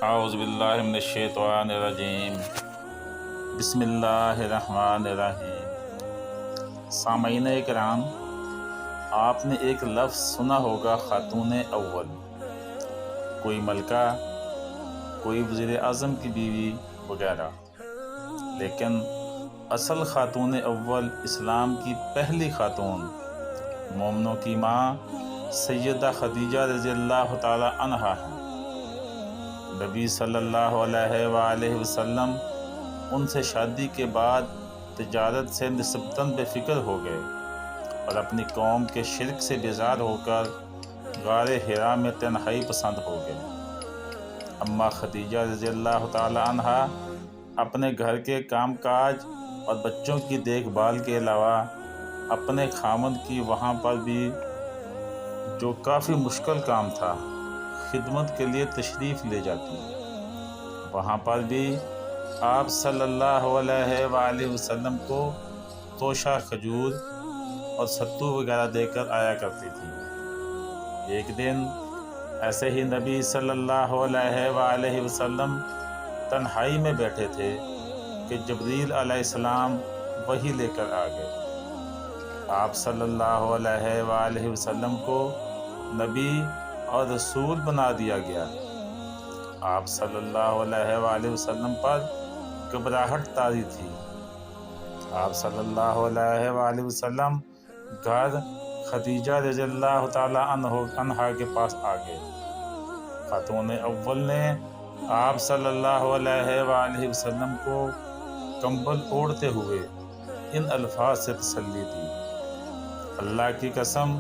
اعوذ باللہ من الشیطان الرجیم، بسم اللہ الرحمن الرحیم۔ سامعین کرام، آپ نے ایک لفظ سنا ہوگا خاتون اول، کوئی ملکہ، کوئی وزیر اعظم کی بیوی وغیرہ، لیکن اصل خاتون اول اسلام کی پہلی خاتون، مومنوں کی ماں سیدہ خدیجہ رضی اللہ تعالی عنہا ہیں۔ نبی صلی اللہ علیہ وآلہ وسلم ان سے شادی کے بعد تجارت سے نسبتاً بے فکر ہو گئے اور اپنی قوم کے شرک سے بیزار ہو کر غار حرا میں تنہائی پسند ہو گئے۔ اماں خدیجہ رضی اللہ تعالی عنہا اپنے گھر کے کام کاج اور بچوں کی دیکھ بھال کے علاوہ اپنے خاوند کی وہاں پر بھی، جو کافی مشکل کام تھا، خدمت کے لیے تشریف لے جاتی۔ وہاں پر بھی آپ صلی اللہ علیہ وآلہ وسلم کو توشہ، کھجور اور ستو وغیرہ دے کر آیا کرتی تھی۔ ایک دن ایسے ہی نبی صلی اللہ علیہ وآلہ وسلم تنہائی میں بیٹھے تھے کہ جبریل علیہ السلام وحی لے کر آ گئے۔ آپ صلی اللہ علیہ وآلہ وسلم کو نبی اور رسول بنا دیا گیا۔ آپ صلی اللہ علیہ وآلہ وسلم پر گھبراہٹ طاری تھی۔ آپ صلی اللہ علیہ وآلہ وسلم گھر خدیجہ رضی اللہ تعالی عنہا کے پاس آ گئے۔ خاتون اول نے آپ صلی اللہ علیہ وآلہ وسلم کو کمبل اوڑھتے ہوئے ان الفاظ سے تسلی دی: اللہ کی قسم،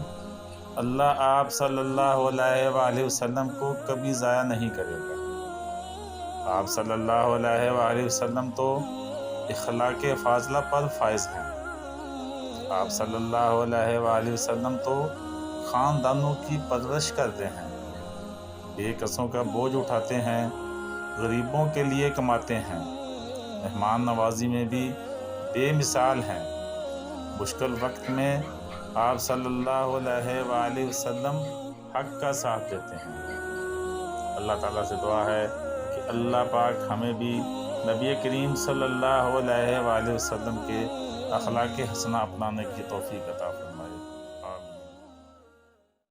اللہ آپ صلی اللہ علیہ وآلہ وسلم کو کبھی ضائع نہیں کرے گا۔ آپ صلی اللہ علیہ وآلہ وسلم تو اخلاق فاضلہ پر فائز ہیں۔ آپ صلی اللہ علیہ وآلہ وسلم تو خاندانوں کی پرورش کرتے ہیں، بے کسوں کا بوجھ اٹھاتے ہیں، غریبوں کے لیے کماتے ہیں، مہمان نوازی میں بھی بے مثال ہیں۔ مشکل وقت میں آپ صلی اللہ علیہ وآلہ وسلم حق کا ساتھ دیتے ہیں۔ اللہ تعالیٰ سے دعا ہے کہ اللہ پاک ہمیں بھی نبی کریم صلی اللہ علیہ وآلہ وسلم کے اخلاق حسنہ اپنانے کی توفیق عطا فرمائے۔